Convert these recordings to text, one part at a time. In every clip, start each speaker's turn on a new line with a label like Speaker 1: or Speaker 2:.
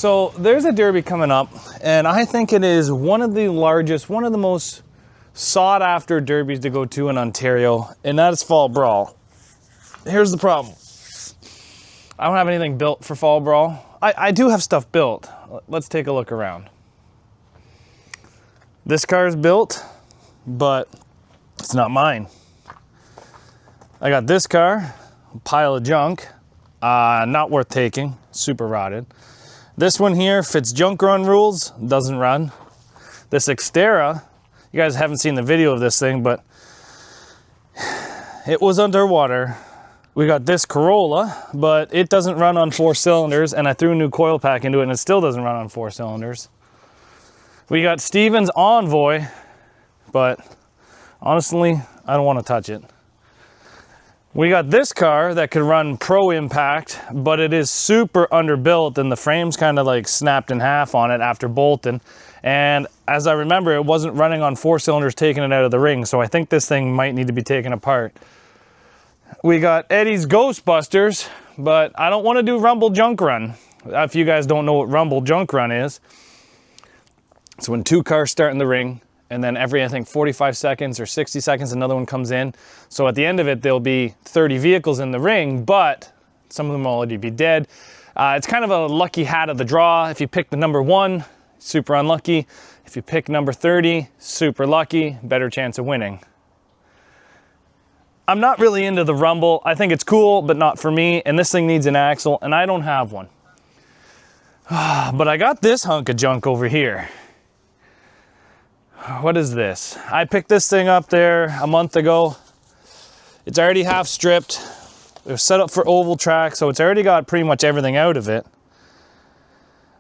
Speaker 1: So there's a derby coming up, and I think it is one of the largest, one of the most sought after derbies to go to in Ontario, and that is Fall Brawl. Here's the problem. I don't have anything built for Fall Brawl. I do have stuff built. Let's take a look around. This car is built, but it's not mine. I got this car, a pile of junk, not worth taking, super rotted. This one here fits junk run rules, doesn't run. This Xterra, you guys haven't seen the video of this thing, but it was underwater. We got this Corolla, but it doesn't run on 4 cylinders, and I threw a new coil pack into it and it still doesn't run on 4 cylinders. We got Steven's Envoy, but honestly, I don't want to touch it. We got this car that could run Pro Impact, but it is super underbuilt and the frame's kind of like snapped in half on it after bolting. And as I remember, it wasn't running on 4 cylinders taking it out of the ring, so I think this thing might need to be taken apart. We got Eddie's Ghostbusters, but I don't want to do Rumble Junk Run. If you guys don't know what Rumble Junk Run is, it's when 2 cars start in the ring, and then every, I think, 45 seconds or 60 seconds, another one comes in. So at the end of it, there'll be 30 vehicles in the ring, but some of them will already be dead. It's kind of a lucky hat of the draw. If you pick the number 1, super unlucky. If you pick number 30, super lucky, better chance of winning. I'm not really into the Rumble. I think it's cool, but not for me. And this thing needs an axle, and I don't have one. But I got this hunk of junk over here. What is this? I picked this thing up there a month ago. It's already half stripped. It was set up for oval track, so it's already got pretty much everything out of it.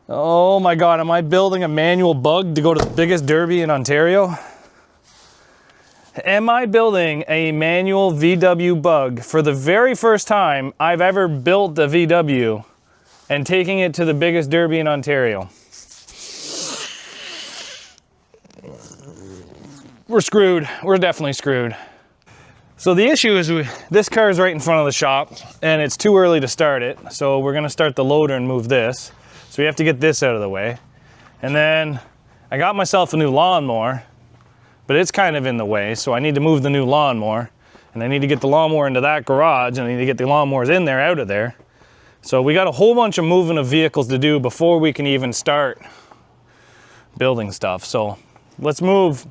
Speaker 1: Oh my God, am I building a manual bug to go to the biggest derby in Ontario? Am I building a manual VW bug for the very first time I've ever built a VW and taking it to the biggest derby in Ontario? We're screwed. We're definitely screwed. So the issue is this car is right in front of the shop and it's too early to start it. So we're gonna start the loader and move this. So we have to get this out of the way. And then I got myself a new lawnmower, but it's kind of in the way. So I need to move the new lawnmower and I need to get the lawnmower into that garage and I need to get the lawnmowers in there, out of there. So we got a whole bunch of moving of vehicles to do before we can even start building stuff. So let's move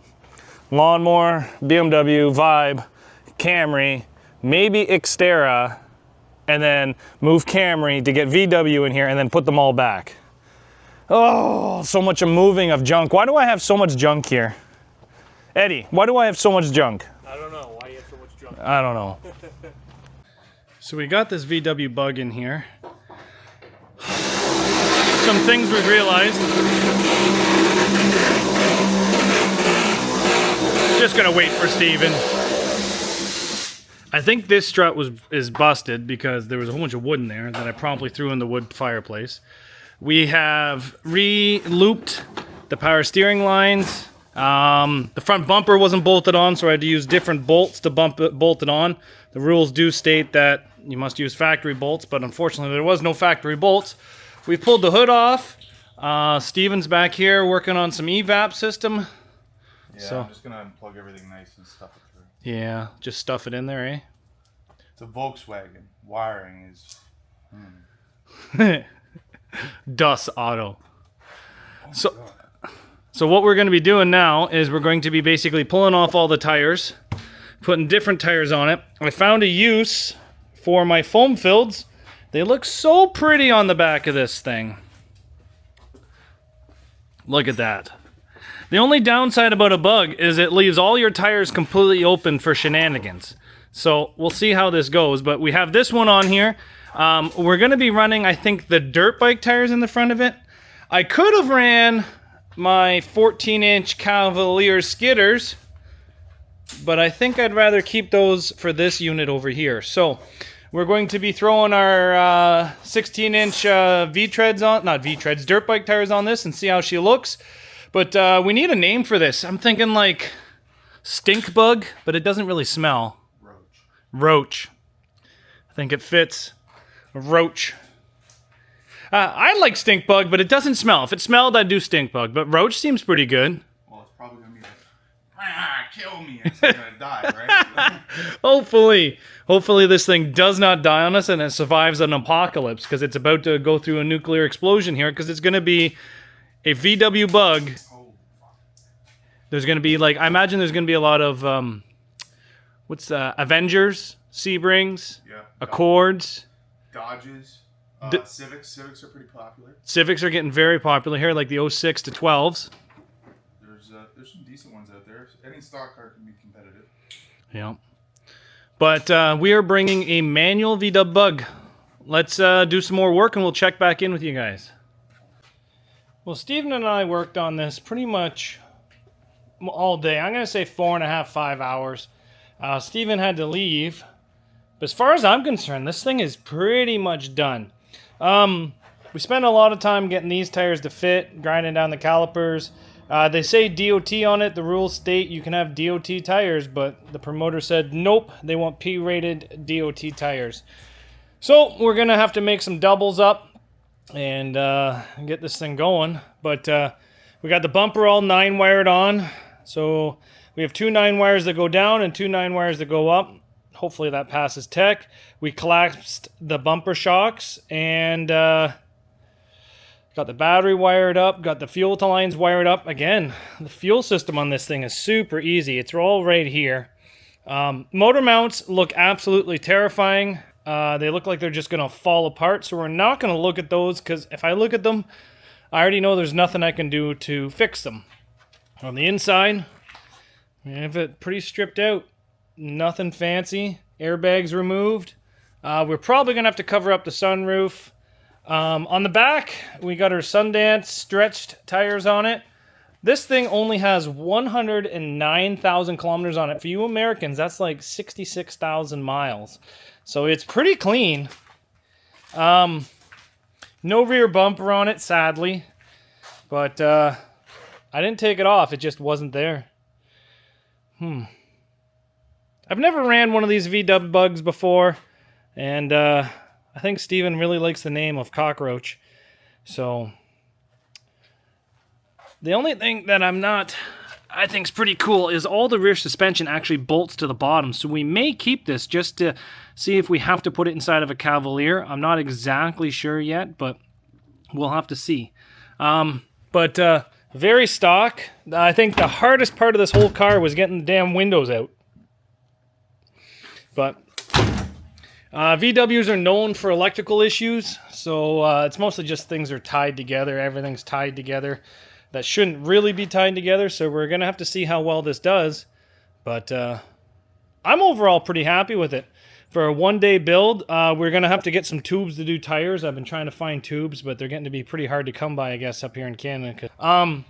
Speaker 1: lawnmower, BMW, Vibe, Camry, maybe Xterra, and then move Camry to get VW in here and then put them all back. Oh, so much moving of junk. Why do I have so much junk here? Eddie, why do I have so much junk?
Speaker 2: I don't know. Why you have so much junk?
Speaker 1: I don't know. So we got this VW bug in here. Some things we've realized. Just gonna wait for Steven. I think this strut is busted because there was a whole bunch of wood in there that I promptly threw in the wood fireplace. We have re-looped the power steering lines. The front bumper wasn't bolted on, so I had to use different bolts to bolt it on. The rules do state that you must use factory bolts, but unfortunately there was no factory bolts. We pulled the hood off. Steven's back here working on some evap system.
Speaker 3: Yeah,
Speaker 1: so,
Speaker 3: I'm just gonna unplug everything nice and stuff it through.
Speaker 1: Yeah, just stuff it in there, eh?
Speaker 3: It's a Volkswagen. Wiring is...
Speaker 1: Das Auto. So what we're going to be doing now is we're going to be basically pulling off all the tires, putting different tires on it. I found a use for my foam fills. They look so pretty on the back of this thing. Look at that. The only downside about a bug is it leaves all your tires completely open for shenanigans. So we'll see how this goes, but we have this one on here. We're going to be running, I think, the dirt bike tires in the front of it. I could have ran my 14-inch Cavalier skidders, but I think I'd rather keep those for this unit over here. So we're going to be throwing our 16-inch V-treads on, not V-treads, dirt bike tires on this and see how she looks. But we need a name for this. I'm thinking like stink bug, but it doesn't really smell. Roach. I think it fits. Roach. I like stink bug, but it doesn't smell. If it smelled, I'd do stink bug. But roach seems pretty good.
Speaker 3: Well, it's probably gonna be like, kill me. It's gonna die, right?
Speaker 1: Hopefully this thing does not die on us and it survives an apocalypse, because it's about to go through a nuclear explosion here, because it's going to be a VW bug.
Speaker 3: Oh, fuck.
Speaker 1: There's going to be, like, I imagine there's going to be a lot of, Avengers, Seabrings,
Speaker 3: Yeah.
Speaker 1: Accords.
Speaker 3: Dodges. Civics. Civics are pretty popular.
Speaker 1: Civics are getting very popular here, like the 06 to 12s.
Speaker 3: There's some decent ones out there. Any stock car can be competitive.
Speaker 1: Yeah. But we are bringing a manual VW bug. Let's do some more work and we'll check back in with you guys. Well, Steven and I worked on this pretty much all day. I'm going to say 4.5, 5 hours. Steven had to leave. But as far as I'm concerned, this thing is pretty much done. We spent a lot of time getting these tires to fit, grinding down the calipers. They say DOT on it. The rules state you can have DOT tires, but the promoter said nope, they want P-rated DOT tires. So we're going to have to make some doubles up and get this thing going. But we got the bumper all 9 wired on. So we have 2 9 wires that go down and 2 9 wires that go up. Hopefully that passes tech. We collapsed the bumper shocks and got the battery wired up, got the fuel lines wired up. Again, the fuel system on this thing is super easy. It's all right here. Motor mounts look absolutely terrifying. They look like they're just going to fall apart, so we're not going to look at those, because if I look at them, I already know there's nothing I can do to fix them. On the inside, we have it pretty stripped out. Nothing fancy. Airbags removed. We're probably going to have to cover up the sunroof. On the back, we got our Sundance stretched tires on it. This thing only has 109,000 kilometers on it. For you Americans, that's like 66,000 miles. So it's pretty clean. No rear bumper on it, sadly. But I didn't take it off. It just wasn't there. I've never ran one of these VW bugs before. And I think Steven really likes the name of Cockroach. So the only thing that I think is pretty cool is all the rear suspension actually bolts to the bottom. So we may keep this just to see if we have to put it inside of a Cavalier. I'm not exactly sure yet, but we'll have to see. Very stock. I think the hardest part of this whole car was getting the damn windows out. But VWs are known for electrical issues, so it's mostly just things are tied together. Everything's tied together. That shouldn't really be tied together, so we're going to have to see how well this does. But I'm overall pretty happy with it. For a one-day build, we're going to have to get some tubes to do tires. I've been trying to find tubes, but they're getting to be pretty hard to come by, I guess, up here in Canada. You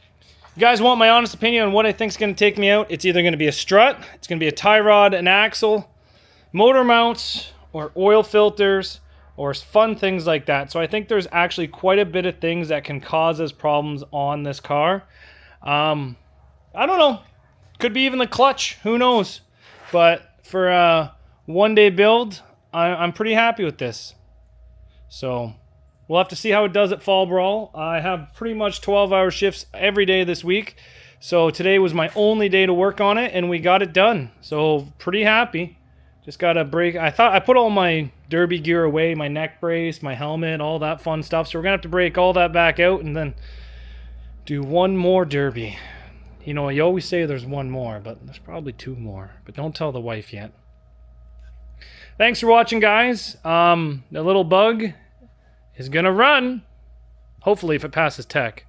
Speaker 1: guys want my honest opinion on what I think is going to take me out? It's either going to be a strut, it's going to be a tie rod, an axle, motor mounts, or oil filters, or fun things like that. So I think there's actually quite a bit of things that can cause us problems on this car. I don't know. Could be even the clutch. Who knows? But for a one-day build, I'm pretty happy with this. So we'll have to see how it does at Fall Brawl. I have pretty much 12-hour shifts every day this week. So today was my only day to work on it, and we got it done. So pretty happy. Just got to break. I thought I put all my derby gear away, my neck brace, my helmet, all that fun stuff. So we're going to have to break all that back out and then do one more derby. You know, you always say there's one more, but there's probably 2 more. But don't tell the wife yet. Thanks for watching, guys. The little bug is going to run. Hopefully, if it passes tech.